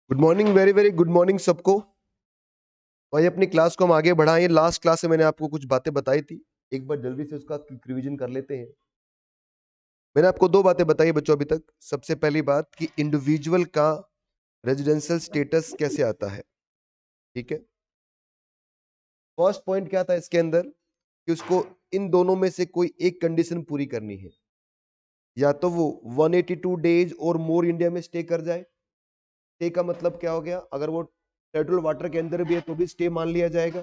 Good morning, very very good morning सबको। भाई अपनी क्लास को हम आगे बढ़ाएं। लास्ट क्लास में मैंने आपको कुछ बातें बताई थी, एक बार जल्दी से उसका रिवीजन कर लेते हैं। मैंने आपको दो बातें बताई बच्चों अभी तक। सबसे पहली बात कि इंडिविजुअल का रेजिडेंशियल स्टेटस कैसे आता है। ठीक है, फर्स्ट पॉइंट क्या था इसके अंदर कि उसको इन दोनों में से कोई एक कंडीशन पूरी करनी है। या तो वो 182 डेज और मोर इंडिया में स्टे कर जाए। स्टे का मतलब क्या हो गया, अगर वो टेरिटोरियल वाटर के अंदर भी है तो भी स्टे मान लिया जाएगा।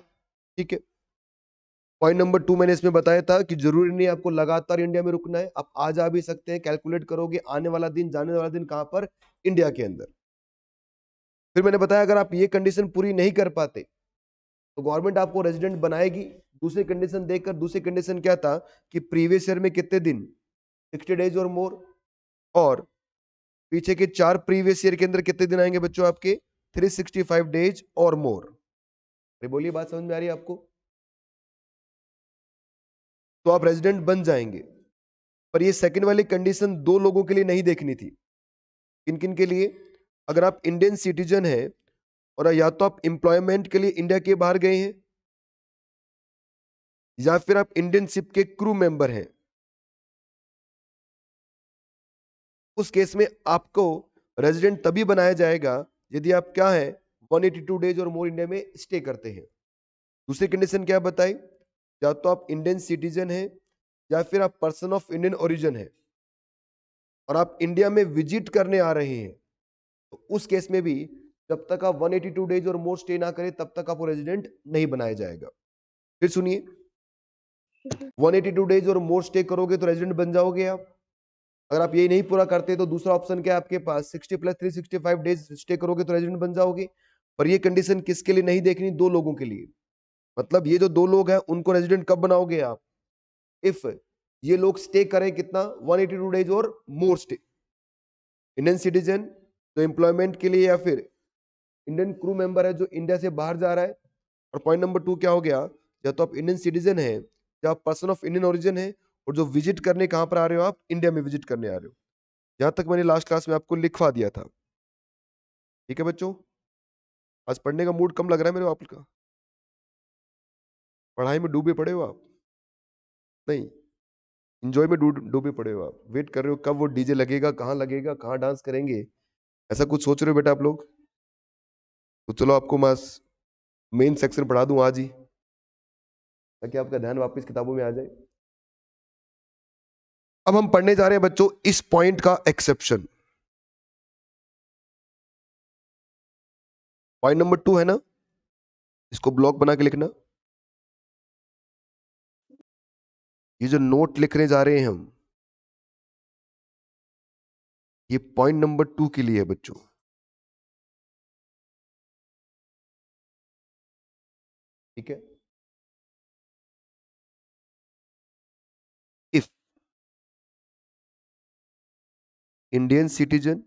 ठीक है, पॉइंट नंबर 2 मैंने इसमें बताया था कि जरूरी नहीं आपको लगातार इंडिया में रुकना है, आप आ जा भी सकते हैं। कैलकुलेट करोगे आने वाला दिन जाने वाला दिन कहां पर, इंडिया के अंदर। फिर मैंने बताया अगर आप ये कंडीशन पूरी नहीं कर पाते तो गवर्नमेंट आपको रेजिडेंट बनाएगी। दूसरी कंडीशन देखकर, दूसरी कंडीशन क्या था कि प्रीवियस ईयर में कितने दिन, 60 डेज और मोर। और पीछे के 4 प्रीवियस ईयर के अंदर कितने दिन आएंगे बच्चों आपके, 365 डेज और मोर। अरे बोलिए, बात समझ में आ रही है आपको? तो आप रेजिडेंट बन जाएंगे। पर ये सेकंड वाली कंडीशन दो लोगों के लिए नहीं देखनी थी। किन किन के लिए? अगर आप इंडियन सिटीजन हैं और या तो आप एम्प्लॉयमेंट के लिए इंडिया के बाहर गए हैं, या फिर आप इंडियन शिप के क्रू मेंबर हैं, उस केस में आपको रेजिडेंट तभी बनाया जाएगा यदि आप क्या है, 182 डेज और मोर इंडिया में स्टे करते हैं। दूसरी कंडीशन क्या बताई, या तो आप इंडियन सिटीजन हैं या फिर आप पर्सन ऑफ इंडियन ओरिजिन है और आप इंडिया में विजिट करने आ रहे हैं। तो उस केस में भी जब तक आप 182 डेज और मोर स्टे ना करें तब तक आपको रेजिडेंट नहीं बनाया जाएगा। फिर सुनिए, 182 डेज और मोर स्टे करोगे तो रेजिडेंट बन जाओगे आप। अगर आप ये नहीं पूरा करते तो दूसरा ऑप्शन क्या है आपके पास, 60 प्लस 365 डेज स्टे करोगे तो रेजिडेंट बन जाओगे। पर ये कंडीशन किसके लिए नहीं देखनी, दो लोगों के लिए। मतलब ये जो दो लोग हैं उनको रेजिडेंट कब बनाओगे आप, इफ ये लोग स्टे करें कितना, 182 डेज और मोर स्टे। इंडियन सिटीजन जो एम्प्लॉयमेंट के लिए, या फिर इंडियन क्रू मेंबर है जो इंडिया से बाहर जा रहा है। और पॉइंट नंबर 2 क्या हो गया, या तो आप इंडियन सिटीजन है या आप पर्सन ऑफ इंडियन ओरिजिन है, और जो विजिट करने कहां पर आ रहे हो, आप इंडिया में विजिट करने आ रहे हो। यहां तक मैंने लास्ट क्लास में आपको लिखवा दिया था। ठीक है बच्चों, आज पढ़ने का मूड कम लग रहा है मेरे को आपका। पढ़ाई में डूबे पड़े हो आप? नहीं, इंजॉय में डूबे पड़े हो आप। वेट कर रहे हो कब वो डीजे लगेगा, कहाँ लगेगा, कहाँ डांस करेंगे, ऐसा कुछ सोच रहे हो बेटा आप लोग? तो चलो आपको मैं मेन सेक्शन पढ़ा दूं आज ही, ताकि आपका ध्यान वापस किताबों में आ जाए। अब हम पढ़ने जा रहे हैं बच्चों इस पॉइंट का एक्सेप्शन। पॉइंट नंबर 2 है ना, इसको ब्लॉक बना के लिखना। ये जो नोट लिखने जा रहे हैं हम, ये पॉइंट नंबर 2 के लिए है बच्चों। ठीक है, इफ इंडियन सिटीजन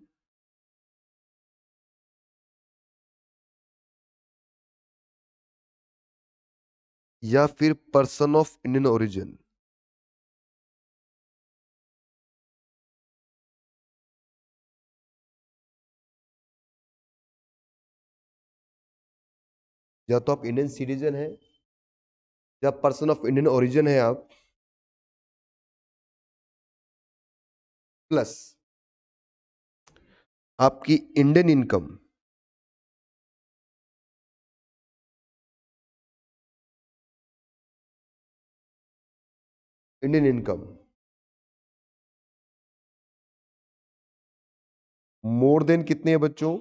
या फिर पर्सन ऑफ इंडियन ओरिजिन या तो आप इंडियन सिटीजन है या पर्सन ऑफ इंडियन ओरिजिन है आप, प्लस आपकी Indian income Indian income more than कितनी है बच्चों,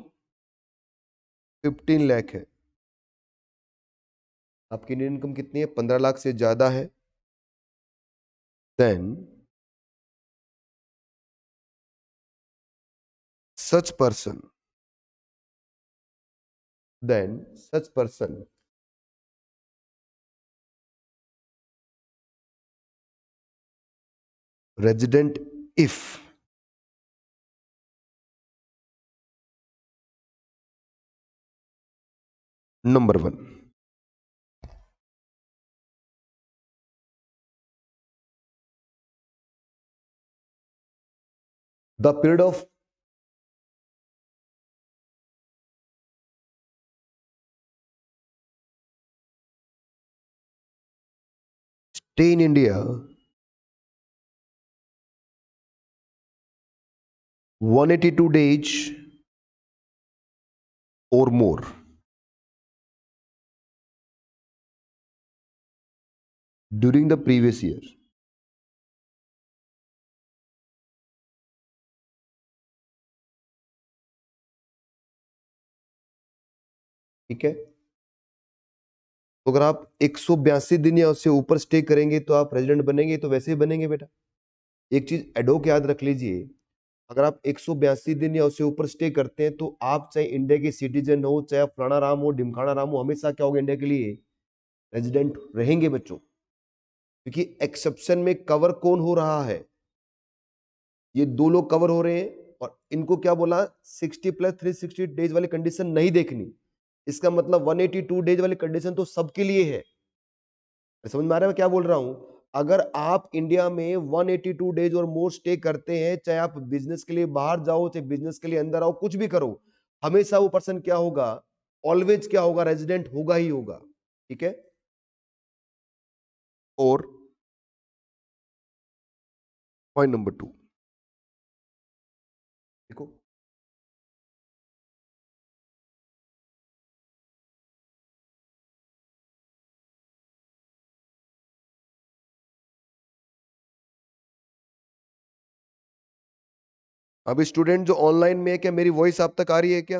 15 लाख है। आपकी इंडियन इनकम कितनी है, 15 लाख से ज्यादा है, then such person then such person resident if number 1, the period of stay in India 182 days or more during the previous year. ठीक है, तो अगर आप 182 दिन या उससे ऊपर स्टे करेंगे तो आप रेजिडेंट बनेंगे, तो वैसे ही बनेंगे बेटा। एक चीज एडोक याद रख लीजिए, अगर आप 182 दिन या उससे ऊपर स्टे करते हैं तो आप चाहे इंडिया के सिटीजन हो, चाहे आप फलाना राम हो, ढिमकाना राम हो, हमेशा क्या होगा, इंडिया के लिए रेजिडेंट रहेंगे बच्चों। क्योंकि एक्सेप्शन में कवर कौन हो रहा है, ये दो लोग कवर हो रहे हैं, और इनको क्या बोला, 60 प्लस 360 डेज वाली कंडीशन नहीं देखनी। इसका मतलब 182 डेज वाली कंडीशन तो सबके लिए है। समझ में आ रहा है मैं क्या बोल रहा हूं? अगर आप इंडिया में 182 डेज और मोर स्टे करते हैं, चाहे आप बिजनेस के लिए बाहर जाओ, चाहे बिजनेस के लिए अंदर आओ, कुछ भी करो, हमेशा वो पर्सन क्या होगा, ऑलवेज क्या होगा, रेजिडेंट होगा ही होगा। ठीक है, और पॉइंट नंबर 2 देखो, अब स्टूडेंट जो ऑनलाइन में है, क्या मेरी वॉइस आप तक आ रही है क्या?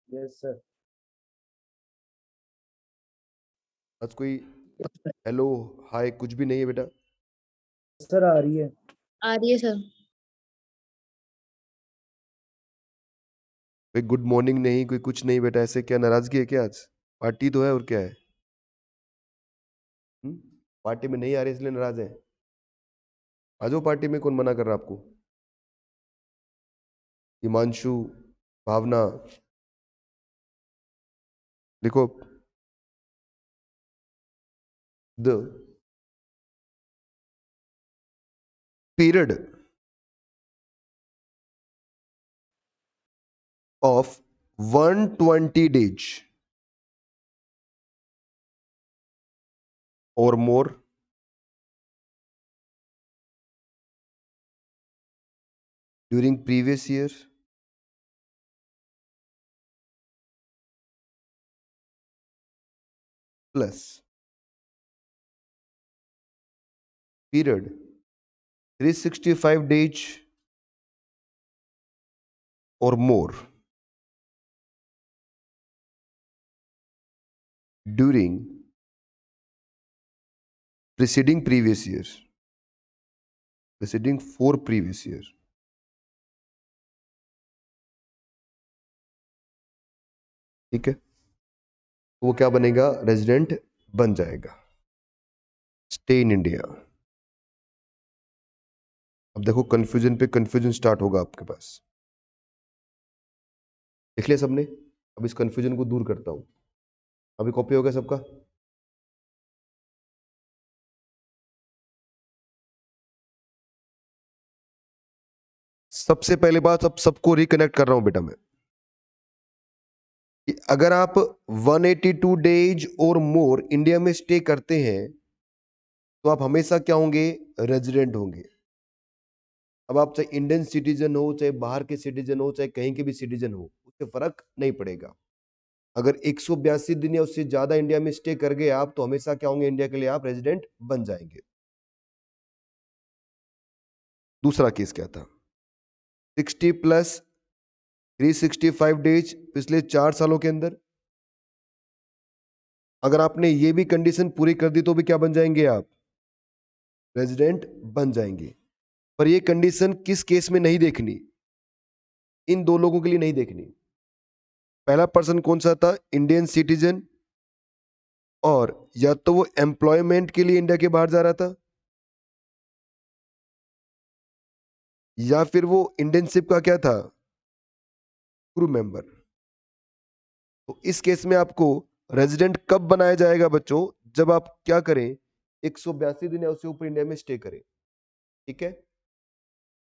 Yes sir. आज कोई हेलो हाय कुछ भी नहीं है बेटा? सर आ रही है। आ रही है सर। कोई गुड मॉर्निंग नहीं, कोई कुछ नहीं बेटा, ऐसे क्या नाराजगी है क्या? आज पार्टी तो है, और क्या है? पार्टी में नहीं आ रहे इसलिए नाराज है? आ जाओ पार्टी में, कौन मना कर रहा आपको? हिमांशु, भावना, देखो, the period of 120 days or more during previous year plus period 365 days or more during preceding previous year, preceding 4 previous year। ठीक है, तो वो क्या बनेगा, रेजिडेंट बन जाएगा, स्टे इन इंडिया। अब देखो कंफ्यूजन पे कंफ्यूजन स्टार्ट होगा आपके पास, देख लिया सबने? अब इस कंफ्यूजन को दूर करता हूं। अभी कॉपी हो गया सबका? सबसे पहले बात, अब सबको रिकनेक्ट कर रहा हूं बेटा मैं, कि अगर आप 182 डेज और मोर इंडिया में स्टे करते हैं तो आप हमेशा क्या होंगे, रेजिडेंट होंगे। अब आप चाहे इंडियन सिटीजन हो, चाहे बाहर के सिटीजन हो, चाहे कहीं के भी सिटीजन हो, उससे फर्क नहीं पड़ेगा। अगर 182 दिन या उससे ज्यादा इंडिया में स्टे कर गए आप, तो हमेशा क्या होंगे, इंडिया के लिए आप रेजिडेंट बन जाएंगे। दूसरा केस क्या था, 60 प्लस 365 डेज पिछले 4 सालों के अंदर, अगर आपने ये भी कंडीशन पूरी कर दी तो भी क्या बन जाएंगे आप, रेजिडेंट बन जाएंगे। पर ये कंडीशन किस केस में नहीं देखनी, इन दो लोगों के लिए नहीं देखनी। पहला पर्सन कौन सा था, इंडियन सिटीजन, और या तो वो एम्प्लॉयमेंट के लिए इंडिया के बाहर जा रहा था, या फिर वो इंडियन शिप का क्या था, क्रू मेंबर। तो इस केस में आपको रेजिडेंट कब बनाया जाएगा बच्चों, जब आप क्या करें, 182 दिन या उससे ऊपर इंडिया में स्टे करें। ठीक है,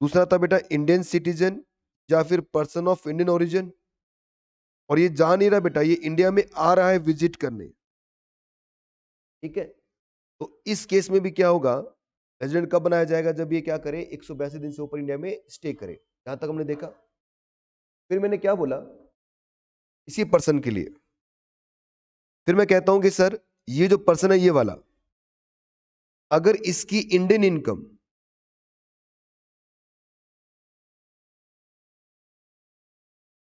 दूसरा था बेटा इंडियन सिटीजन या फिर पर्सन ऑफ इंडियन ओरिजिन, और ये जा नहीं रहा बेटा, ये इंडिया में आ रहा है विजिट करने। ठीक है, तो इस केस में भी क्या होगा, रेजिडेंट कब बनाया जाएगा, जब ये क्या करे, 182 दिन से ऊपर इंडिया में स्टे करे। यहां तक हमने देखा। फिर मैंने क्या बोला, इसी पर्सन के लिए फिर मैं कहता हूं कि सर ये जो पर्सन है ये वाला, अगर इसकी इंडियन इनकम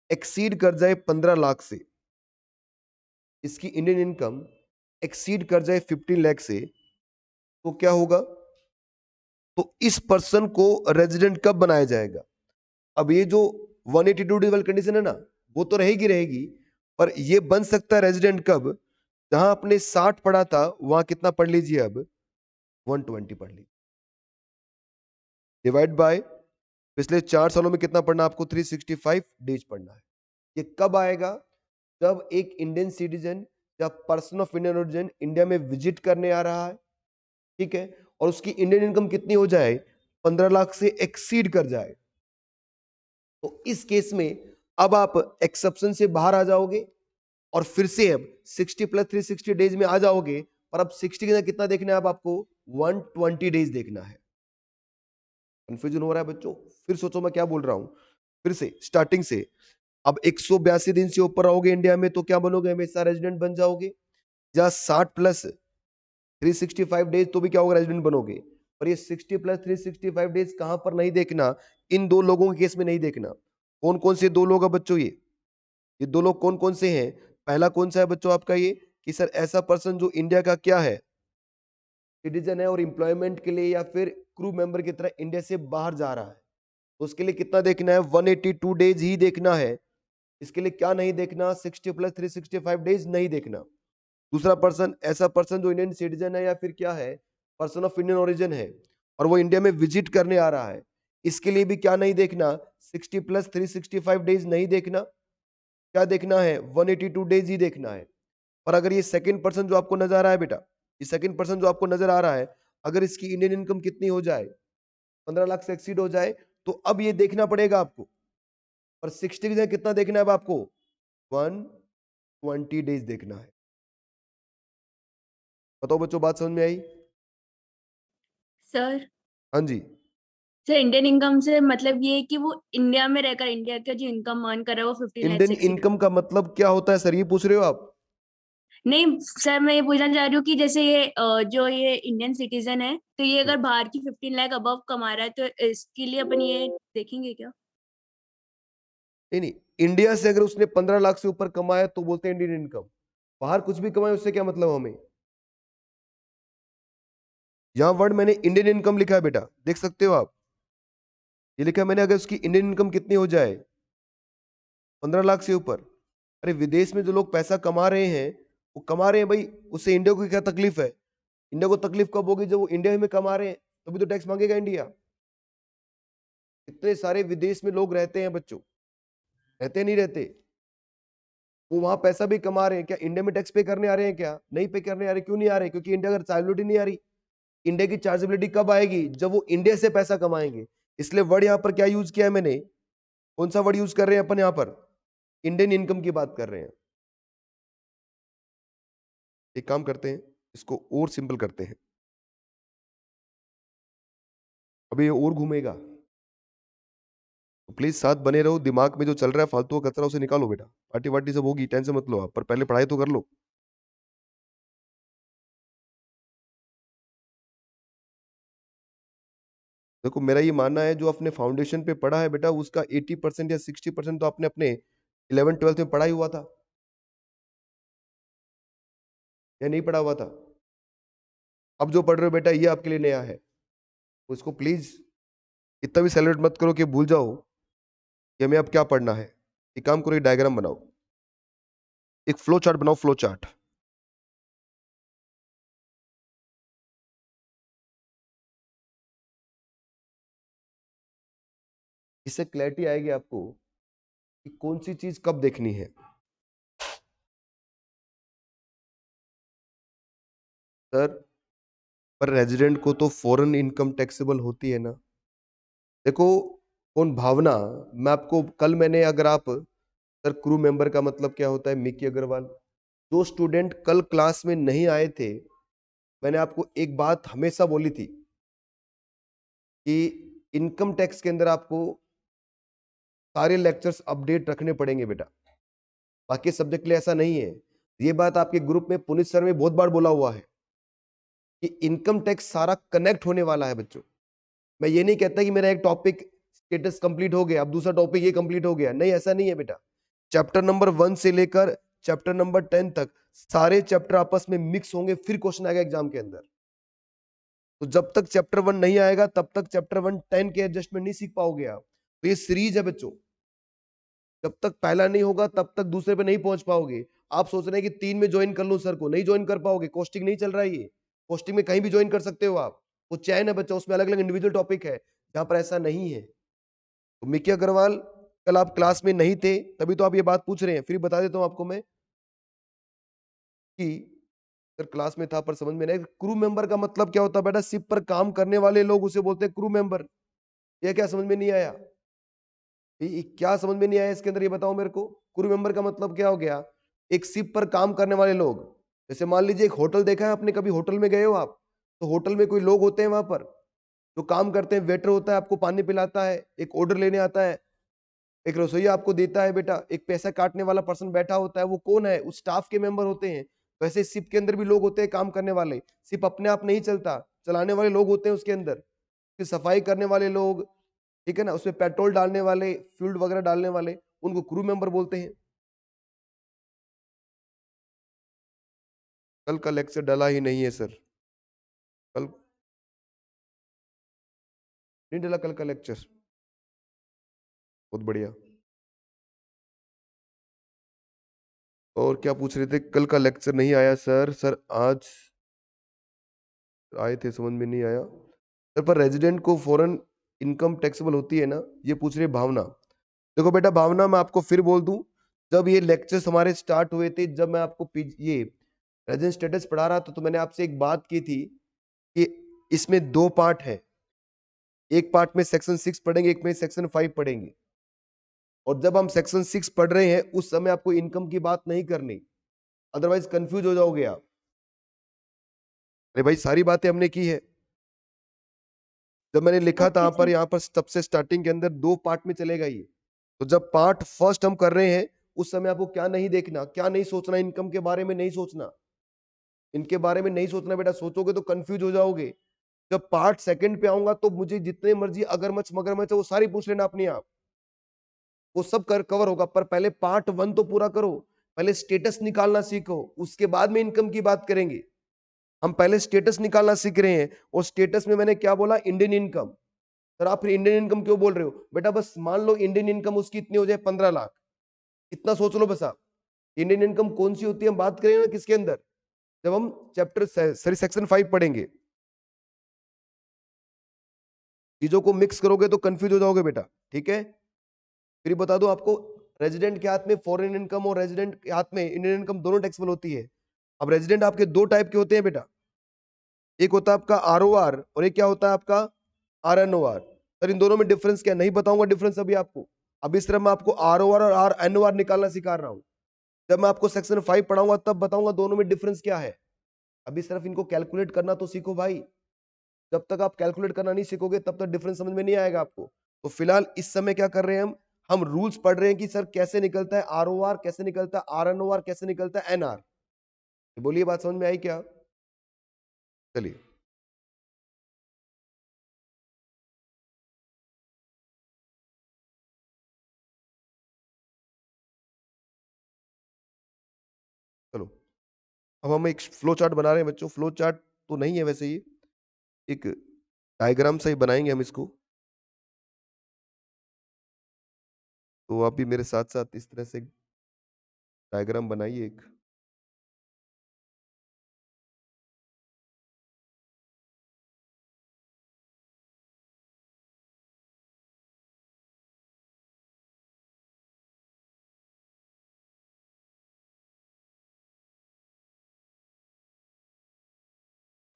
एक्सीड कर जाए 15 लाख से, इसकी इंडियन इनकम एक्सीड कर जाए 15 लाख से, तो क्या होगा, तो इस पर्सन को रेजिडेंट कब बनाया जाएगा। अब ये जो 182 डेज वाली कंडीशन है ना, वो तो रहेगी रहेगी, पर ये बन सकता है रेजिडेंट कब, जहां आपने 60 पढ़ा था वहां कितना पढ़ लीजिए, अब 120 पढ़ लीजिए, डिवाइड बाय पिछले 4 सालों में कितना पढ़ना आपको, 365 डेज पढ़ना है। ये कब आएगा, जब एक इंडियन सिटीजन या person of Indian origin India में विजिट करने आ रहा है, ठीक है, और उसकी इंडियन इनकम कितनी हो जाए, 15 लाख से एक्सीड कर जाए। तो इस केस में अब आप एक्सेप्शन से बाहर आ जाओगे और फिर से अब 60 प्लस 360 डेज में आ जाओगे, और अब 60 के कितना देखना है, अब आपको 120 डेज देखना है। कंफ्यूजन हो रहा है बच्चों, फिर सोचो मैं क्या बोल रहा हूं, फिर से स्टार्टिंग से। अब 182 दिन से ऊपर रहोगे इंडिया में तो क्या बनोगे, हमेशा रेजिडेंट बन जाओगे, या 60 प्लस 365 डेज तो भी क्या होगा, रेजिडेंट बनोगे। पर ये 60 प्लस 365 डेज कहां पर नहीं देखना, इन दो लोगों के केस में नहीं देखना। कौन कौन से दो लोग हैं बच्चों, ये दो लोग कौन कौन से हैं। पहला कौन सा है बच्चों आपका, ये कि सर ऐसा पर्सन जो इंडिया का क्या है, सिटीजन है, और एम्प्लॉयमेंट के लिए या फिर क्रू मेंबर की तरह इंडिया से बाहर जा रहा है, तो उसके लिए कितना देखना है, 182 डेज ही देखना है। इसके लिए क्या नहीं देखना, 60 प्लस 365 डेज नहीं देखना। दूसरा पर्सन, ऐसा पर्सन जो इंडियन सिटीजन है या फिर क्या है, पर्सन ऑफ इंडियन ओरिजिन है, और वो इंडिया में विजिट करने आ रहा है, इसके लिए भी क्या नहीं देखना, 60 प्लस 365 डेज नहीं देखना। क्या देखना है, 182 डेज ही देखना है। और अगर ये सेकंड पर्सन जो आपको नजर आ रहा है बेटा, ये सेकंड पर्सन जो आपको नजर आ रहा है, अगर इसकी इंडियन इनकम कितनी हो जाए, 15 लाख से एक्सीड हो जाए, तो अब ये देखना पड़ेगा आपको। और 60 की जगह कितना देखना है अब आपको, 120 डेज देखना है। बताओ बच्चों, बात समझ में आई। सर हाँ जी, सर इंडियन इनकम से मतलब ये है कि वो इंडिया में रहकर इंडिया का जो इनकम अर्न कर रहा है वो 15 लाख इंडियन से exceed इनकम का मतलब क्या होता है सर, ये पूछ रहे हो आप। नहीं सर, मैं ये पूछना चाह रही हूँ कि जैसे ये जो ये इंडियन सिटीजन है, तो ये अगर बाहर की 15 लाख अबव कमा रहा है तो इसके लिए अपन ये देखेंगे क्या? नहीं नहीं, इंडिया से अगर उसने 15 लाख से ऊपर कमाया तो बोलते हैं इंडियन इनकम। बाहर कुछ भी कमाए उससे क्या मतलब हमें। यहां वर्ड मैंने इंडियन इनकम लिखा है बेटा, देख सकते हो आप, ये लिखा है मैंने, अगर उसकी इंडियन इनकम कितनी हो जाए, 15 लाख से ऊपर। अरे विदेश में जो लोग पैसा कमा रहे हैं, वो कमा रहे हैं भाई, उससे इंडिया को क्या तकलीफ है। इंडिया को तकलीफ कब होगी, जब वो इंडिया में कमा रहे हैं, तभी तो टैक्स मांगेगा इंडिया। इतने सारे विदेश में लोग रहते हैं बच्चों, रहते नहीं रहते, वो वहां पैसा भी कमा रहे हैं, क्या इंडिया में टैक्स पे करने आ रहे हैं, क्या नहीं पे करने आ रहे। क्यों नहीं आ रहे, क्योंकि इंडिया का चार्जेबिलिटी नहीं आ रही। इंडिया की चार्जेबिलिटी कब आएगी, जब वो इंडिया से पैसा कमाएंगे। इसलिए वर्ड यहां पर क्या यूज किया है मैंने, कौन सा वर्ड यूज कर रहे हैं अपन यहां पर, इंडियन इनकम की बात कर रहे हैं। एक काम करते हैं, इसको और सिंपल करते हैं, अभी ये और घूमेगा, तो प्लीज साथ बने रहो। दिमाग में जो चल रहा है फालतू का कचरा उसे निकालो बेटा, पार्टी वार्टी सब होगी, टेंशन मत लो आप, पर पहले पढ़ाई तो कर लो। देखो मेरा ये मानना है, जो अपने फाउंडेशन पे पढ़ा है बेटा, उसका 80% या 60% तो आपने अपने 11th 12th में पढ़ा ही हुआ था, या नहीं पढ़ा हुआ था। अब जो पढ़ रहे हो बेटा ये आपके लिए नया है, तो इसको प्लीज इतना भी सेलिब्रेट मत करो कि भूल जाओ कि हमें अब क्या पढ़ना है। एक काम करो, एक डायग्राम बनाओ, एक फ्लो चार्ट बनाओ, फ्लो चार्ट। इससे क्लैरिटी आएगी आपको कि कौन सी चीज कब देखनी है। सर पर रेजिडेंट को तो फॉरेन इनकम टैक्सेबल होती है ना। देखो कौन भावना, मैं आपको कल मैंने, अगर आप सर क्रू मेंबर का मतलब क्या होता है, मिकी अग्रवाल, जो स्टूडेंट कल क्लास में नहीं आए थे, मैंने आपको एक बात हमेशा बोली थी कि इनकम टैक्स के अंदर आपको सारे लेक्चर्स अपडेट रखने पड़ेंगे बेटा, बाकी सब्जेक्ट के लिए ऐसा नहीं है। ये बात आपके ग्रुप में पुनीत सर ने बहुत बार बोला हुआ है कि इनकम टैक्स सारा कनेक्ट होने वाला है बच्चों। मैं ये नहीं कहता कि मेरा एक टॉपिक स्टेटस कंप्लीट हो गया अब दूसरा टॉपिक ये कंप्लीट हो गया, नहीं ऐसा नहीं है बेटा। चैप्टर नंबर 1 से लेकर चैप्टर नंबर 10 तक सारे चैप्टर आपस में मिक्स होंगे, फिर क्वेश्चन आएगा एग्जाम के अंदर। तो जब तक चैप्टर 1 नहीं आएगा तब तक चैप्टर 1 10 के एडजस्टमेंट नहीं सीख पाओगे आप। तो ये सीरीज है बच्चों, जब तक पहला नहीं होगा तब तक दूसरे पे नहीं पहुंच पाओगे। आप सोच रहे हैं कि 3 में ज्वाइन कर लूं सर को, नहीं ज्वाइन कर पाओगे, कोस्टिंग नहीं चल रहा है। ये कोस्टिंग में कहीं भी ज्वाइन कर सकते हो आप, वो चैन है बच्चा, उसमें अलग अलग इंडिविजुअल टॉपिक है, जहां पर ऐसा नहीं है। तो मिकी अग्रवाल कल आप क्लास में नहीं थे तभी तो आप ये बात पूछ रहे हैं, फिर बता देता हूं आपको मैं कि सर क्लास में था पर समझ में नहीं। क्रू मेंबर का मतलब क्या होता है बेटा? शिप पर काम करने वाले लोग उसे बोलते हैं क्रू मेंबर। ये क्या समझ में नहीं आया? क्या समझ में नहीं आया इसके अंदर, ये बताओ मेरे को। क्रू मेंबर का मतलब क्या हो गया? एक शिप पर काम करने वाले लोग। जैसे मान लीजिए एक होटल देखा है आपने, कभी होटल में गए हो आप, तो होटल में कोई लोग होते हैं वहां पर जो काम करते हैं। वेटर होता है, आपको पानी पिलाता है, एक ऑर्डर लेने आता है, एक रसोईया आपको देता है बेटा, एक पैसा काटने वाला पर्सन बैठा होता है, वो कौन है? उस स्टाफ के मेंबर होते हैं। वैसे शिप के अंदर भी लोग होते हैं काम करने वाले। शिप अपने आप नहीं चलता, चलाने वाले लोग होते हैं उसके अंदर, उसकी सफाई करने वाले लोग, ठीक है ना, उसमें पेट्रोल डालने वाले, फ्यूल वगैरह डालने वाले, उनको क्रू मेंबर बोलते हैं। कल का लेक्चर डला ही नहीं है सर, कल नहीं डला कल का लेक्चर। बहुत बढ़िया। और क्या पूछ रहे थे? कल का लेक्चर नहीं आया सर। सर आज आए थे, समझ में नहीं आया सर। पर रेजिडेंट को फॉरेन इनकम टैक्सेबल होती है ना, ये पूछ रही है भावना। देखो बेटा भावना, मैं आपको फिर बोल दूं, जब ये लेक्चर्स हमारे स्टार्ट हुए थे, जब मैं आपको ये रेजिडेंट स्टेटस पढ़ा रहा था, तो मैंने आपसे एक बात की थी कि इसमें 2 पार्ट है। एक पार्ट में सेक्शन 6 पढ़ेंगे, एक में सेक्शन 5 पढ़ेंगे। और जब हम सेक्शन 6 पढ़ रहे हैं उस समय आपको इनकम की बात नहीं करनी, अदरवाइज कंफ्यूज हो जाओगे आप। अरे भाई सारी बातें हमने की है। जब मैंने लिखा था ओके यहाँ पर सबसे स्टार्टिंग के अंदर 2 पार्ट में चलेगा ये। तो जब पार्ट फर्स्ट हम कर रहे हैं उस समय आपको क्या नहीं देखना, क्या नहीं सोचना, इनकम के बारे में नहीं सोचना, इनके बारे में नहीं सोचना बेटा। सोचोगे तो कंफ्यूज हो जाओगे। जब पार्ट सेकंड पे आऊंगा तो मुझे जितने मर्जी अगरमच मगरमच है वो सारी पूछ लेना अपने आप, वो सब कवर होगा। पर पहले पार्ट 1 तो पूरा करो, पहले स्टेटस निकालना सीखो, उसके बाद में इनकम की बात करेंगे। हम पहले स्टेटस निकालना सीख रहे हैं, और स्टेटस में मैंने क्या बोला? Indian income. सर आप फिर इंडियन इनकम क्यों बोल रहे हो? बेटा बस मान लो इंडियन इनकम उसकी इतनी हो जाए 15 लाख, इतना सोच लो बस आप। इंडियन इनकम कौन सी होती है हम बात करेंगे ना किसके अंदर, जब हम चैप्टर सॉरी सेक्शन 5 पढ़ेंगे। चीजों को मिक्स करोगे तो कंफ्यूज हो जाओगे बेटा, ठीक है। फिर बता दो आपको, रेजिडेंट के हाथ में फॉरेन इनकम और रेजिडेंट के हाथ में इंडियन इनकम दोनों टैक्सेबल होती है। अब रेजिडेंट आपके 2 टाइप के होते हैं बेटा, एक होता है आपका आरओआर और एक क्या होता है आपका आरएनओआर। सर इन दोनों में डिफरेंस क्या? नहीं बताऊंगा डिफरेंस अभी आपको। अभी सिर्फ मैं आपको आरओआर और आरएनओआर निकालना सिखा रहा हूं। जब मैं आपको सेक्शन 5 पढ़ाऊंगा तब बताऊंगा दोनों में डिफरेंस क्या है। अभी सिर्फ इनको कैलकुलेट करना तो सीखो भाई। जब तक आप कैलकुलेट करना नहीं सीखोगे तब तक डिफरेंस समझ में नहीं आएगा आपको। तो फिलहाल इस समय क्या कर रहे हैं हम रूल्स पढ़ रहे हैं कि सर कैसे निकलता है आरओआर, कैसे निकलता है आरएनओआर, कैसे निकलता है एनआर। बोलिए बात समझ में आई क्या? चलिए चलो, अब हम एक फ्लो चार्ट बना रहे हैं बच्चों। फ्लो चार्ट तो नहीं है वैसे, ये एक डायग्राम से ही बनाएंगे हम इसको। तो आप भी मेरे साथ साथ इस तरह से डायग्राम बनाइए एक।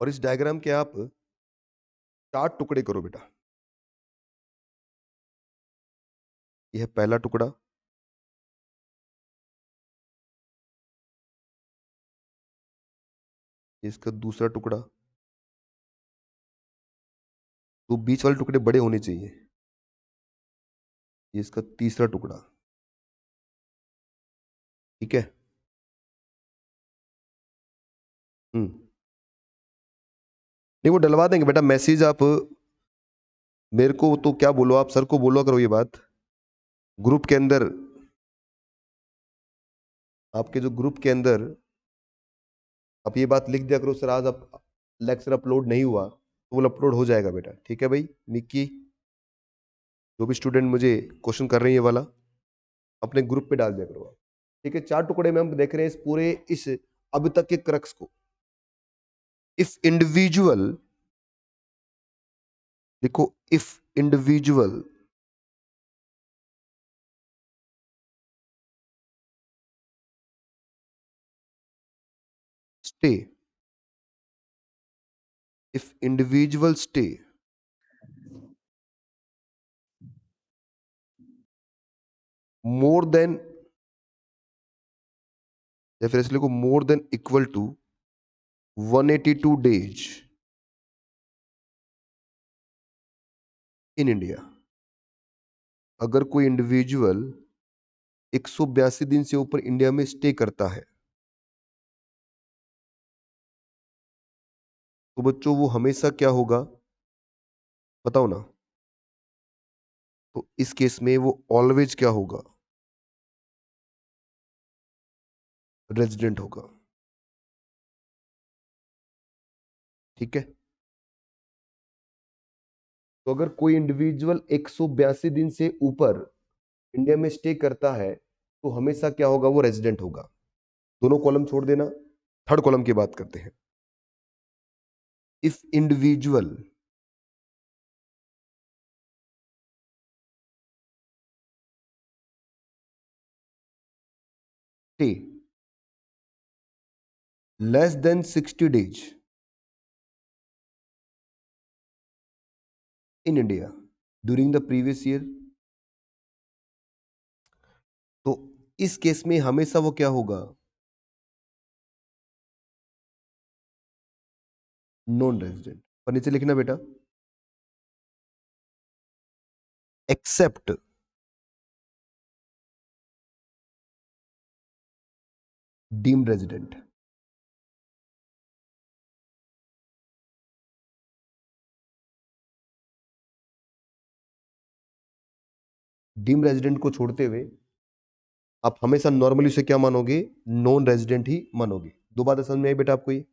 और इस डायग्राम के आप 4 टुकड़े करो बेटा। यह है पहला टुकड़ा, ये इसका दूसरा टुकड़ा, तो बीच वाले टुकड़े बड़े होने चाहिए। ये इसका तीसरा टुकड़ा, ठीक है। नहीं वो डलवा देंगे बेटा, मैसेज आप मेरे को तो क्या बोलो, आप सर को बोलो करो ये बात ग्रुप के अंदर, आपके जो ग्रुप के अंदर आप ये बात लिख दिया करो, सर आज आप लेक्चर अपलोड नहीं हुआ, तो वो अपलोड हो जाएगा बेटा, ठीक है भाई। मिक्की, जो भी स्टूडेंट मुझे क्वेश्चन कर रहे हैं ये वाला अपने ग्रुप पे डाल दिया करो आप, ठीक है। 4 टुकड़े में हम देख रहे हैं इस पूरे इस अब तक के क्रक्स को। इफ इंडिविजुअल, देखो if individual stay, if individuals stay more than, या फिर इसलिए को more than equal to 182 days in India, अगर कोई इंडिविजुअल 182 दिन से ऊपर इंडिया में स्टे करता है, तो बच्चों वो हमेशा क्या होगा बताओ ना। तो इस केस में वो ऑलवेज क्या होगा, रेजिडेंट होगा, ठीक है। तो अगर कोई इंडिविजुअल 182 दिन से ऊपर इंडिया में स्टे करता है, तो हमेशा क्या होगा, वो रेजिडेंट होगा। दोनों कॉलम छोड़ देना, थर्ड कॉलम की बात करते हैं। If individual stay less than 60 days in India during the previous year, तो इस केस में हमेशा वो क्या होगा, नॉन रेजिडेंट। और नीचे लिखना बेटा, except deemed resident. Deemed resident को छोड़ते हुए आप हमेशा नॉर्मली उसे क्या मानोगे, नॉन रेजिडेंट ही मानोगे। दो बातें समझ में आई बेटा आपको। ये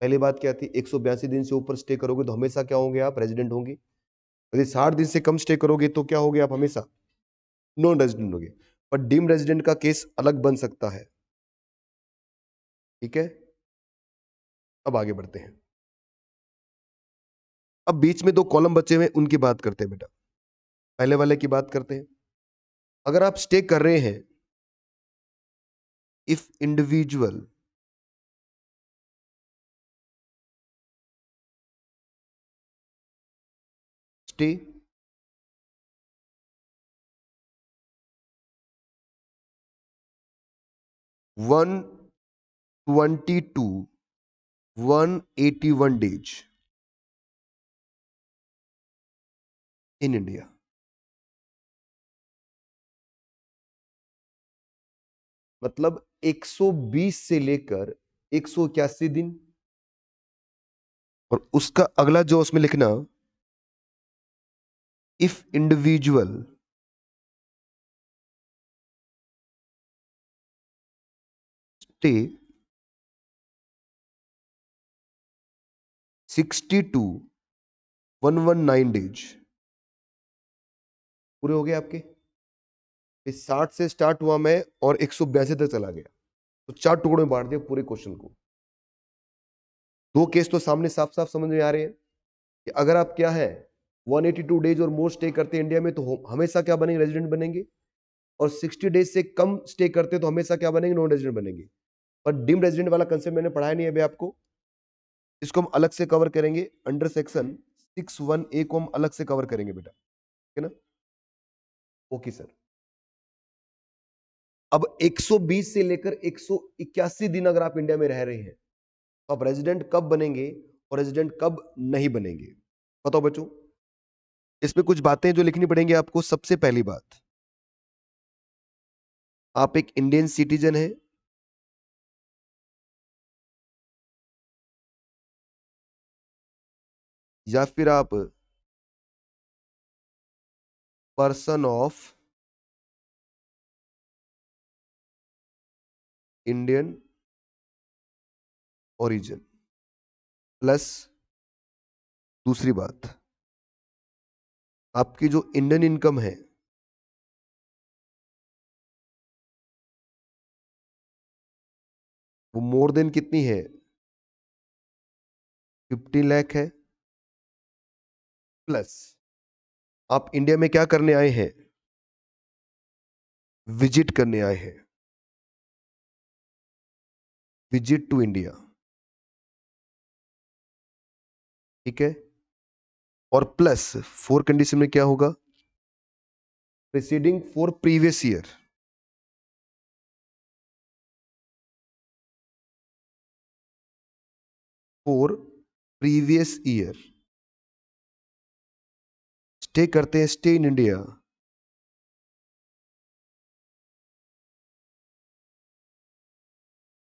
पहली बात क्या थी, 182 दिन से ऊपर स्टे करोगे तो हमेशा क्या होंगे, आप रेजिडेंट होंगे। यदि 60 दिन से कम स्टे करोगे तो क्या होगे, आप हमेशा नॉन रेजिडेंट होगे। पर डीम्ड रेजिडेंट का केस अलग बन सकता है, ठीक है। अब आगे बढ़ते हैं। अब बीच में 2 कॉलम बचे हुए उनकी बात करते हैं बेटा। पहले वाले की बात करते हैं। अगर आप स्टे कर रहे हैं, if individual stay one 181 days in India, मतलब 120 से लेकर 181 दिन, और उसका अगला जो उसमें लिखना, if individual stay 60 to 119 days, पूरे हो गए आपके। इस 60 से स्टार्ट हुआ मैं और 182 तक चला गया, तो 4 टुकड़ों में बांट दिया पूरे क्वेश्चन को। 2 केस तो सामने साफ साफ समझ में आ रहे हैं कि अगर आप क्या है 182 डेज और मोर स्टे करते हैं इंडिया में, तो हमेशा क्या बनेंगे, रेजिडेंट बनेंगे। और 60 डेज से कम स्टे करते हैं तो हमेशा क्या बनेंगे, नॉन रेजिडेंट बनेंगे। पर डिम रेजिडेंट वाला कंसेप्ट मैंने पढ़ाया नहीं है अभी आपको, इसको हम अलग से कवर करेंगे अंडर सेक्शन 61A को हम अलग से कवर करेंगे बेटा, ठीक है ना। Okay sir. अब 120 से लेकर 181 दिन अगर आप इंडिया में रह रहे हैं, तो आप रेजिडेंट कब बनेंगे और रेजिडेंट कब नहीं बनेंगे, बताओ बच्चों। इसमें कुछ बातें जो लिखनी पड़ेंगी आपको। सबसे पहली बात, आप एक इंडियन सिटीजन हैं, या फिर आप person of Indian origin. Plus दूसरी बात, आपकी जो इंडियन इनकम है वो मोर देन कितनी है, 50 लाख है। प्लस आप इंडिया में क्या करने आए हैं, विजिट करने आए हैं, विजिट टू इंडिया, ठीक है। और प्लस 4 कंडीशन में क्या होगा, preceding four previous year, four previous year stay करते हैं, stay in India,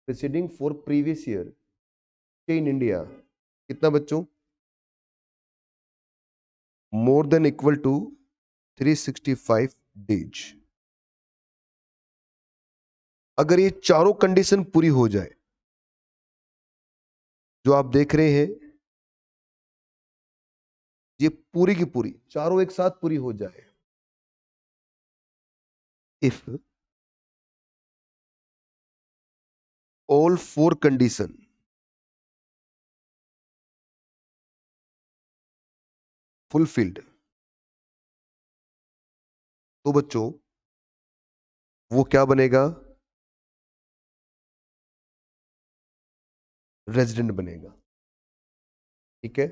preceding four previous year stay in India, कितना बच्चों, more than equal to 365 days. अगर ये चारों कंडीशन पूरी हो जाए, जो आप देख रहे हैं, ये पूरी की पूरी चारों एक साथ पूरी हो जाए, इफ ऑल 4 कंडीशन फुलफिल्ड, तो बच्चों वो क्या बनेगा, रेजिडेंट बनेगा, ठीक है।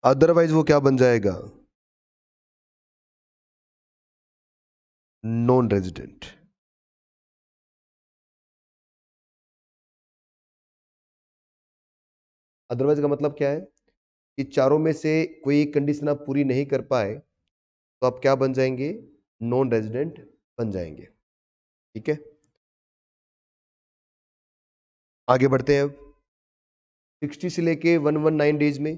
अदरवाइज वो क्या बन जाएगा, नॉन रेजिडेंट। अदरवाइज का मतलब क्या है कि चारों में से कोई एक कंडीशन आप पूरी नहीं कर पाए तो आप क्या बन जाएंगे, नॉन रेजिडेंट बन जाएंगे, ठीक है। आगे बढ़ते हैं अब 60 से लेके 119 डेज में।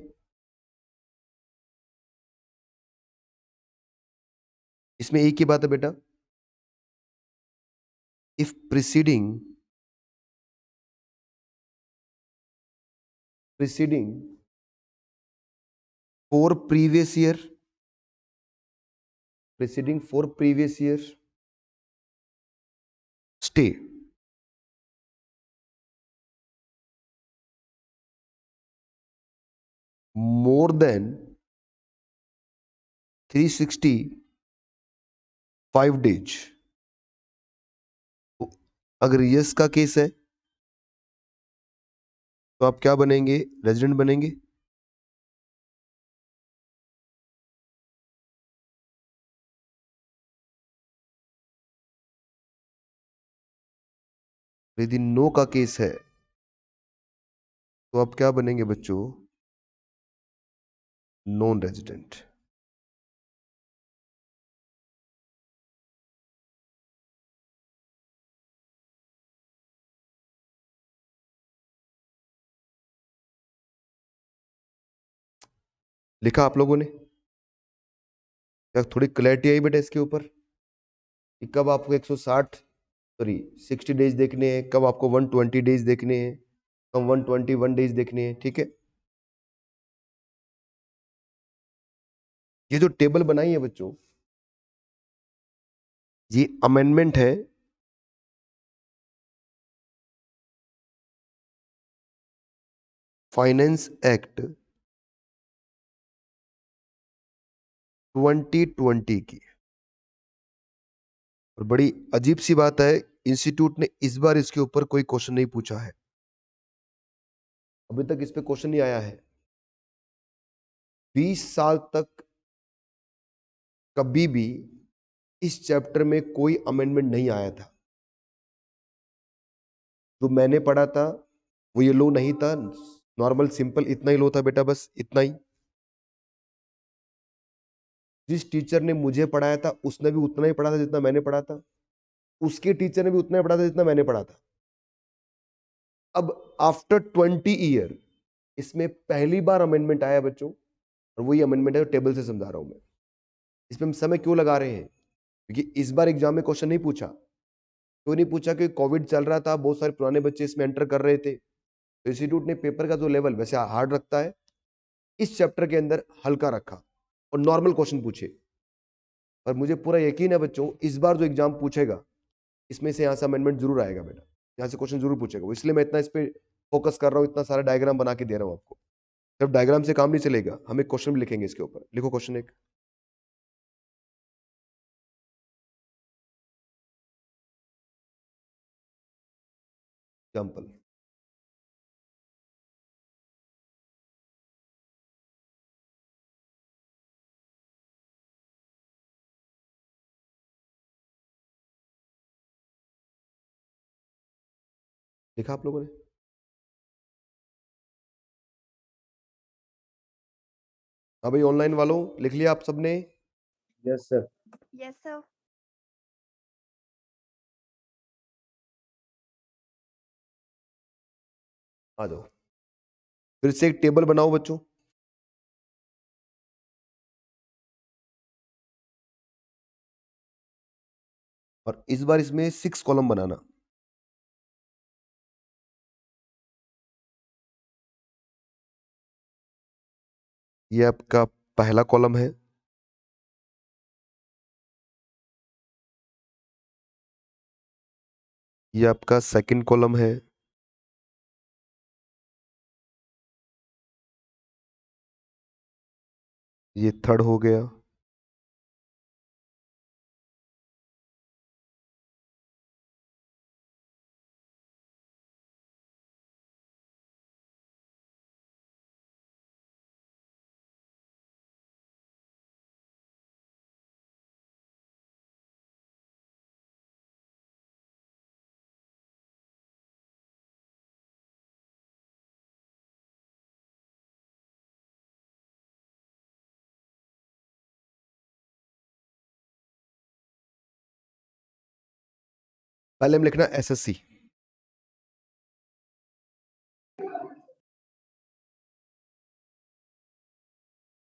इसमें एक ही बात है बेटा, if preceding four previous year, preceding four previous year stay more than 365 days, तो अगर यस का केस है तो आप क्या बनेंगे, रेजिडेंट बनेंगे। यदि नो का केस है तो आप क्या बनेंगे बच्चों, नॉन रेजिडेंट। लिखा आप लोगों ने, क्या थोड़ी क्लैरिटी आई बेटा इसके ऊपर कि कब आपको 60 डेज देखने हैं, कब आपको 120 डेज देखने हैं, कब 121 डेज देखने हैं, ठीक है। ये जो टेबल बनाई है बच्चों, ये अमेंडमेंट है फाइनेंस एक्ट 2020 की। और बड़ी अजीब सी बात है, इंस्टीट्यूट ने इस बार इसके ऊपर कोई क्वेश्चन नहीं पूछा है, अभी तक इस पे क्वेश्चन नहीं आया है। 20 साल तक कभी भी इस चैप्टर में कोई अमेंडमेंट नहीं आया था। जो मैंने पढ़ा था वो ये लो नहीं था, नॉर्मल सिंपल इतना ही लो था बेटा, बस इतना ही। जिस टीचर ने मुझे पढ़ाया था उसने भी उतना ही पढ़ा था जितना मैंने पढ़ा था, उसके टीचर ने भी उतना ही पढ़ा था जितना मैंने पढ़ा था। अब आफ्टर 20 ईयर इसमें पहली बार अमेंडमेंट आया बच्चों, और वही अमेंडमेंट है, टेबल से समझा रहा हूं मैं। इसमें हम समय क्यों लगा रहे हैं? क्योंकि इस बार एग्जाम में क्वेश्चन नहीं पूछा। क्यों नहीं पूछा? कि कोविड चल रहा था, बहुत सारे पुराने बच्चे इसमें एंटर कर रहे थे, तो इंस्टीट्यूट ने पेपर का जो लेवल वैसे हार्ड रखता है, इस चैप्टर के अंदर हल्का रखा और नॉर्मल क्वेश्चन पूछे। और मुझे पूरा यकीन है बच्चों, इस बार जो एग्जाम पूछेगा इसमें से यहाँ से अमेंडमेंट जरूर आएगा बेटा, यहाँ से क्वेश्चन जरूर पूछेगा। इसलिए मैं इतना इस पे फोकस कर रहा हूँ, इतना सारा डायग्राम बना के दे रहा हूँ आपको। सिर्फ डायग्राम से काम नहीं चलेगा, हम एक क्वेश्चन भी लिखेंगे इसके ऊपर। लिखो क्वेश्चन एक। एग्जाम्पल। लिखा आप लोगों ने? हाँ भाई, ऑनलाइन वालों लिख लिया आप सबने? Yes sir. Yes, sir. आ जाओ, फिर से एक टेबल बनाओ बच्चों। और इस बार इसमें 6 कॉलम बनाना। ये आपका पहला कॉलम है, ये आपका सेकंड कॉलम है, ये थर्ड हो गया, पहले हम लिखना एसएससी।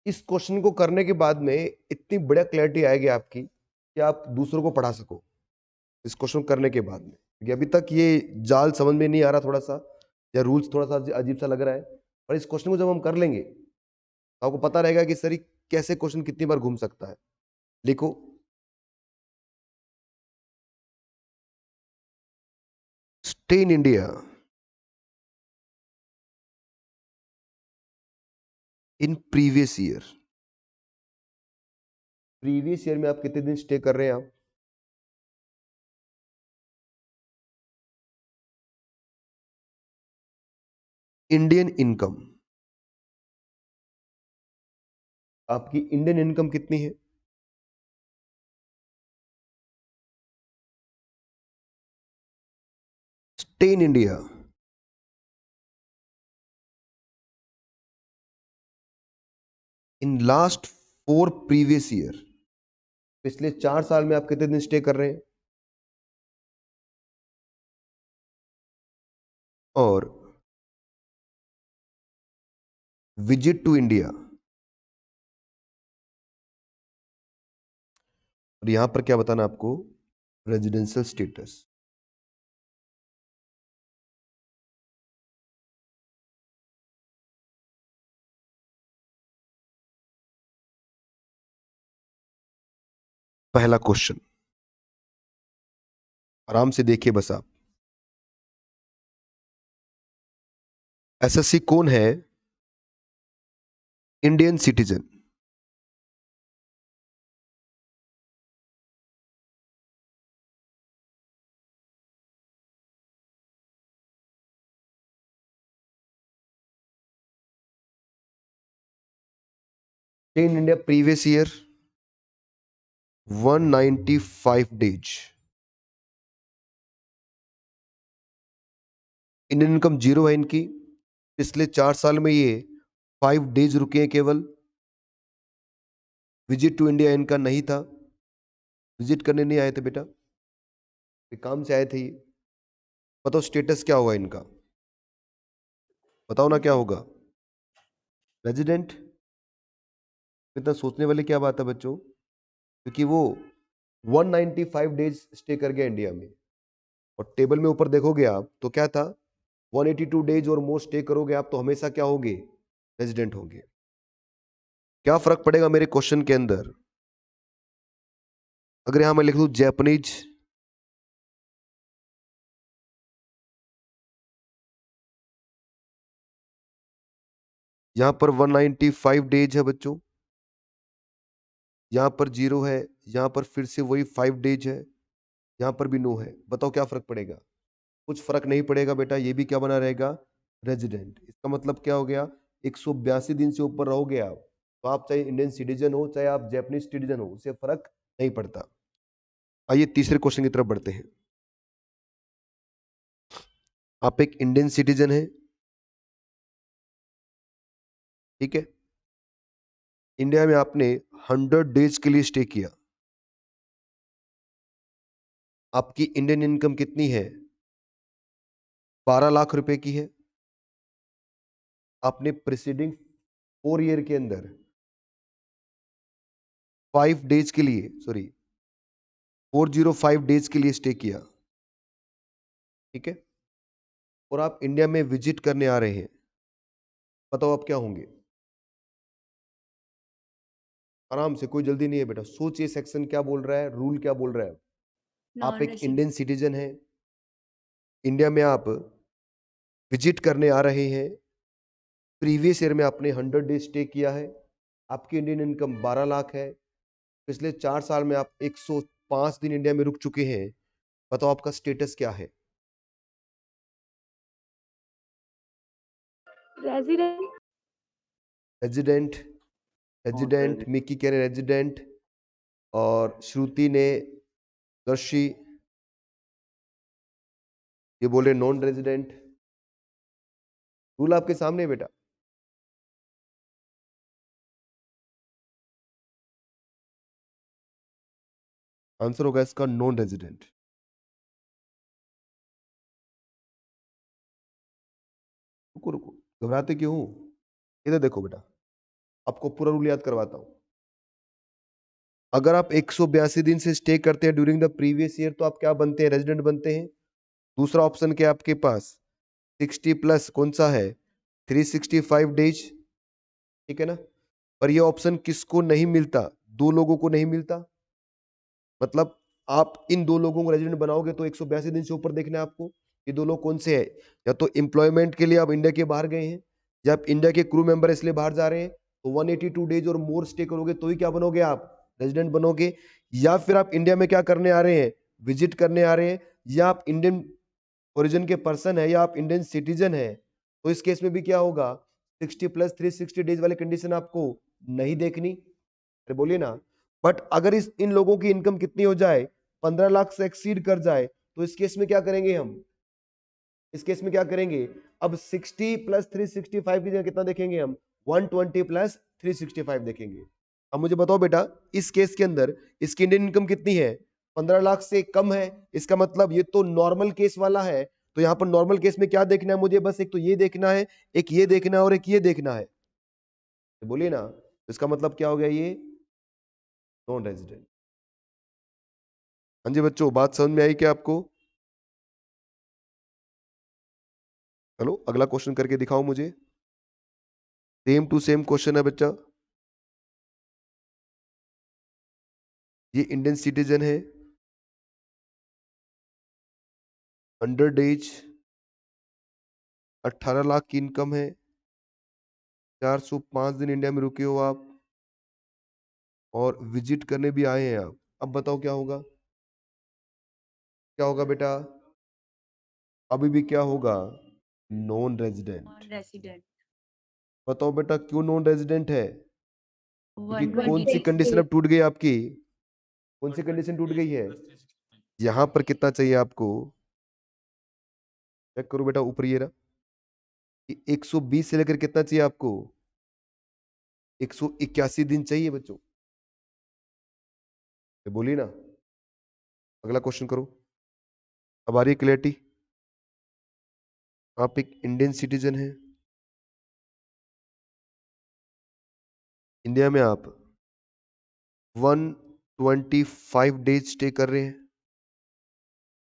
इस क्वेश्चन को करने के बाद में इतनी बढ़िया क्लैरिटी आएगी आपकी कि आप दूसरों को पढ़ा सको इस क्वेश्चन करने के बाद में। क्योंकि अभी तक ये जाल समझ में नहीं आ रहा थोड़ा सा, या रूल्स थोड़ा सा अजीब सा लग रहा है, पर इस क्वेश्चन को जब हम कर लेंगे तो आपको पता रहेगा कि सर ये कैसे क्वेश्चन कितनी बार घूम सकता है। लिखो, stay in India in previous year. Previous year में आप कितने दिन स्टे कर रहे हैं आप? इंडियन इनकम, आपकी इंडियन इनकम कितनी है? Stay in India in last 4 previous year. पिछले 4 साल में आप कितने दिन स्टे कर रहे हैं? और विजिट टू इंडिया, और यहां पर क्या बताना आपको? Residential status. पहला क्वेश्चन आराम से देखिए बस आप। एसएससी कौन है? Indian citizen. In India previous year 195 days. Indian income 0 है इनकी, पिछले 4 साल में ये 5 डेज रुके हैं केवल। विजिट टू इंडिया इनका नहीं था, विजिट करने नहीं आए थे बेटा, ये काम से आए थे ये। बताओ स्टेटस क्या होगा इनका, बताओ ना क्या होगा? रेजिडेंट। इतना सोचने वाली क्या बात है बच्चों, क्योंकि वो 195 डेज स्टे कर गया इंडिया में, और टेबल में ऊपर देखोगे आप तो क्या था, 182 डेज और मोर स्टे करोगे आप तो हमेशा क्या होगे, रेजिडेंट होंगे। क्या फर्क पड़ेगा मेरे क्वेश्चन के अंदर अगर यहां मैं लिख दूं जैपनीज? यहां पर 195 डेज है बच्चों, यहां पर 0 है, यहां पर फिर से वही 5 डेज है, यहां पर भी नो है। बताओ क्या फर्क पड़ेगा? कुछ फर्क नहीं पड़ेगा बेटा, ये भी क्या बना रहेगा, रेजिडेंट। इसका मतलब क्या हो गया, 182 दिन से ऊपर रहोगे आप तो आप चाहे इंडियन सिटीजन हो चाहे आप जैपनीज सिटीजन हो, उससे फर्क नहीं पड़ता। आइए तीसरे क्वेश्चन की तरफ बढ़ते हैं। आप एक इंडियन सिटीजन है, ठीक है, इंडिया में आपने 100 डेज के लिए स्टे किया। आपकी इंडियन इनकम कितनी है, 12 लाख रुपए की है। आपने प्रीसीडिंग 4 ईयर के अंदर 5 डेज के लिए, सॉरी 405 डेज के लिए स्टे किया, ठीक है, और आप इंडिया में विजिट करने आ रहे हैं। बताओ आप क्या होंगे? आराम से, कोई जल्दी नहीं है बेटा, सोचिए सेक्शन क्या बोल रहा है, रूल क्या बोल रहा है। आप नॉन एक रेसिडेंट। इंडियन सिटीजन है, इंडिया में आप विजिट करने आ रहे हैं, प्रीवियस ईयर में आपने 100 डेज स्टे किया है, आपकी इंडियन इनकम 12 लाख है, पिछले 4 साल में आप 105 दिन इंडिया में रुक चुके हैं। बताओ आपका स्टेटस क्या है? रेसिडेंट। रेजिडेंट। रेजिडेंट, मिकी कह रहे रेजिडेंट, और श्रुति ने, दर्शी ये बोले नॉन रेजिडेंट। रूल आपके सामने है बेटा। आंसर होगा इसका नॉन रेजिडेंट। रुको रुको, घबराते क्यों हो? इधर देखो बेटा, आपको पूरा रूल याद करवाता हूं। अगर आप 182 दिन से स्टे करते हैं ड्यूरिंग द प्रीवियस ईयर तो आप क्या बनते हैं, रेजिडेंट बनते हैं। दूसरा ऑप्शन क्या है आपके पास, 60 प्लस कौन सा है, 365 डेज, ठीक है ना। पर ये ऑप्शन किसको नहीं मिलता, 2 लोगों को नहीं मिलता। मतलब आप इन 2 लोगों को रेजिडेंट बनाओगे तो 182 दिन से ऊपर देखना है आपको। ये 2 लोग कौन से हैं, या तो एम्प्लॉयमेंट के लिए आप इंडिया के बाहर गए हैं, या आप इंडिया के क्रू मेंबर इसलिए बाहर जा रहे हैं, तो 182 डेज और मोर स्टे करोगे तो ही क्या बनोगे आप, रेजिडेंट बनोगे। या फिर आप इंडिया में क्या करने आ रहे हैं, विजिट करने आ रहे हैं, या आप इंडियन ओरिजिन के पर्सन है, या आप इंडियन सिटीजन है, तो इस केस में भी क्या होगा, 60 प्लस 360 डेज वाली कंडीशन आपको नहीं देखनी। अरे बोलिए ना। बट अगर इस इन लोगों की इनकम कितनी हो जाए, 15 लाख से एक्सीड कर जाए, तो इस केस में क्या करेंगे हम, इस केस में क्या करेंगे, अब 60 प्लस 365 की जगह कितना देखेंगे हम, 120 प्लस 365 देखेंगे। अब मुझे बताओ बेटा, इस केस के अंदर इसकी इंडियन इनकम कितनी है, 15 लाख से कम है। इसका मतलब ये तो नॉर्मल केस वाला है, तो यहां पर नॉर्मल केस में क्या देखना है मुझे, बस एक तो ये देखना है, एक ये देखना है, और एक ये देखना है। तो बोलिए ना, इसका मतलब क्या हो गया, ये नॉन रेजिडेंट। हाँ जी बच्चों, बात समझ में आई क्या आपको? हेलो, अगला क्वेश्चन करके दिखाओ मुझे। सेम टू सेम क्वेश्चन है बच्चा। ये इंडियन सिटीजन है, 100 डेज, 18 लाख की इनकम है, 405 दिन इंडिया में रुके हो आप, और विजिट करने भी आए हैं आप। अब बताओ क्या होगा, क्या होगा बेटा? अभी भी क्या होगा, नॉन रेजिडेंट। Non resident. बताओ बेटा क्यों नॉन रेजिडेंट है, क्योंकि कौन सी 126। कंडीशन अब टूट गई आपकी, कौन सी कंडीशन टूट गई है? यहां पर कितना चाहिए आपको, चेक करो बेटा, ऊपर ये रहा कि 120 से लेकर कितना चाहिए आपको, 181 दिन चाहिए बच्चों। ये बोलिए ना, अगला क्वेश्चन करो। अब आ रही है क्लियरिटी। आप एक इंडियन सिटीजन हैं, इंडिया में आप 125 डेज स्टे कर रहे हैं,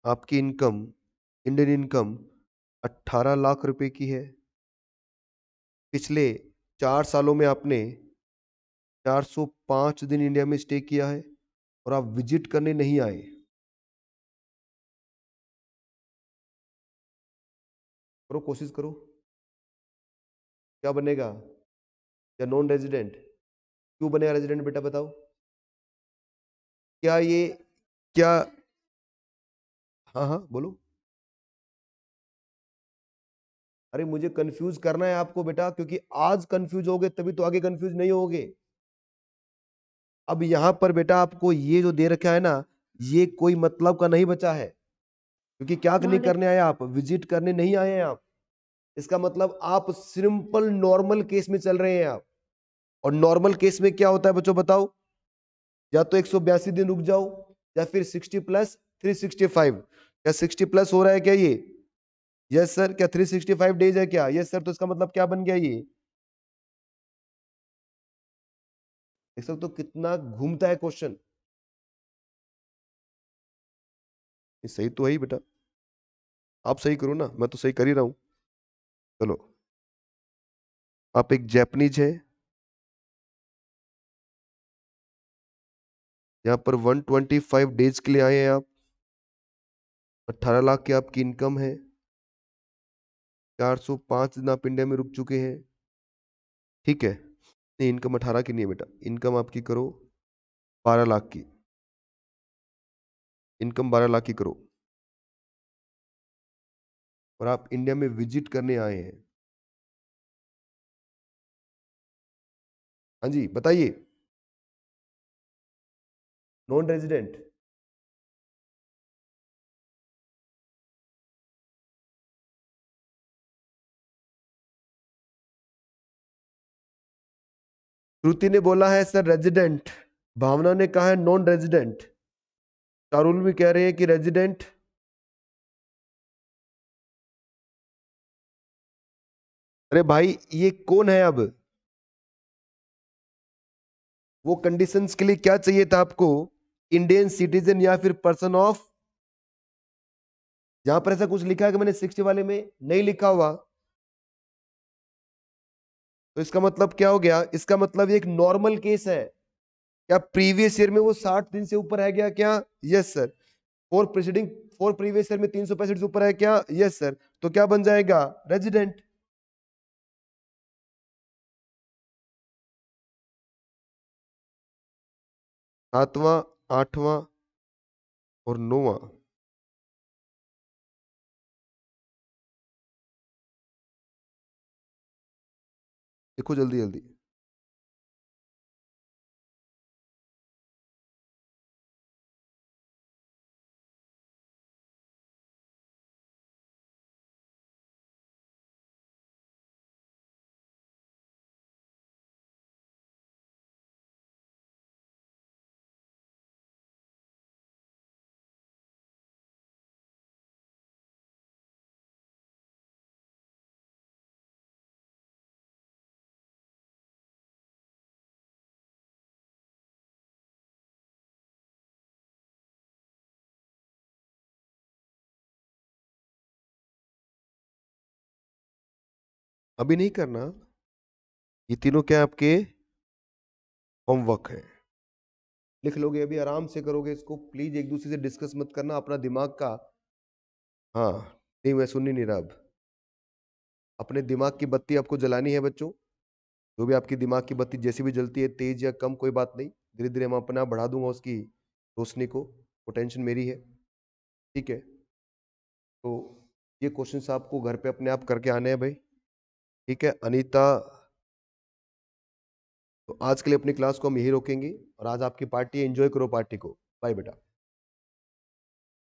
आपकी इनकम, इंडियन इनकम 18 लाख रुपए की है, पिछले 4 सालों में आपने 405 दिन इंडिया में स्टे किया है और आप विजिट करने नहीं आए। करो, कोशिश करो, क्या बनेगा, या नॉन रेजिडेंट। क्यों बनेगा रेजिडेंट बेटा बताओ, क्या ये, क्या, हाँ हाँ बोलो। अरे मुझे कंफ्यूज करना है आपको बेटा, क्योंकि आज कंफ्यूज होगे तभी तो आगे कंफ्यूज नहीं होगे। अब यहां पर बेटा आपको ये जो दे रखा है ना, ये कोई मतलब का नहीं बचा है, क्योंकि क्या नहीं करने आए आप, विजिट करने नहीं आए हैं आप। इसका मतलब आप सिंपल नॉर्मल केस में चल रहे हैं आप। और नॉर्मल केस में क्या होता है बच्चों बताओ, या तो 182 दिन रुक जाओ, या फिर 60 प्लस 365। क्या 60 प्लस हो रहा है क्या ये, यस सर। क्या 365 डेज है क्या, यस सर। तो इसका मतलब क्या बन गया ये, देख सकते हो कितना घूमता है क्वेश्चन। ये सही तो है ही बेटा, आप सही करो ना, मैं तो सही कर ही रहा हूं। चलो, आप एक जैपनीज है, यहाँ पर 125 डेज के लिए आए हैं आप, 18 लाख की आपकी इनकम है, 405 दिन आप इंडिया में रुक चुके हैं, ठीक है। नहीं, इनकम 18 की नहीं है बेटा, इनकम आपकी करो 12 लाख की, इनकम 12 लाख की करो, और आप इंडिया में विजिट करने आए हैं। हाँ जी बताइए, नॉन रेजिडेंट। श्रुति ने बोला है सर रेजिडेंट, भावना ने कहा है नॉन रेजिडेंट, चारुल भी कह रहे हैं कि रेजिडेंट। अरे भाई ये कौन है अब, वो कंडीशंस के लिए क्या चाहिए था आपको, इंडियन सिटीजन या फिर पर्सन ऑफ, यहां पर ऐसा कुछ लिखा है कि मैंने 60 वाले में नहीं लिखा हुआ, तो इसका मतलब क्या हो गया, इसका मतलब ये एक नॉर्मल केस है। क्या प्रीवियस ईयर में वो 60 दिन से ऊपर है क्या, क्या, yes sir. For preceding, four previous year में 365 से ऊपर है क्या, यस सर। तो क्या बन जाएगा, रेजिडेंट। सातवां, आठवां और नौवां, देखो जल्दी जल्दी। अभी नहीं करना, ये तीनों क्या आपके होमवर्क है, लिख लोगे अभी, आराम से करोगे इसको। प्लीज एक दूसरे से डिस्कस मत करना अपना दिमाग का। हाँ, नहीं मैं सुन ही नहीं रहा अब। अपने दिमाग की बत्ती आपको जलानी है बच्चों, जो भी आपकी दिमाग की बत्ती जैसी भी जलती है, तेज या कम कोई बात नहीं, धीरे धीरे मैं अपना बढ़ा दूंगा उसकी रोशनी को, वो टेंशन मेरी है, ठीक है। तो ये क्वेश्चंस आपको घर पे अपने आप करके आने हैं भाई, ठीक है। अनीता, तो आज के लिए अपनी क्लास को हम यही रोकेंगे, और आज आपकी पार्टी, एंजॉय करो पार्टी को, बाय बेटा।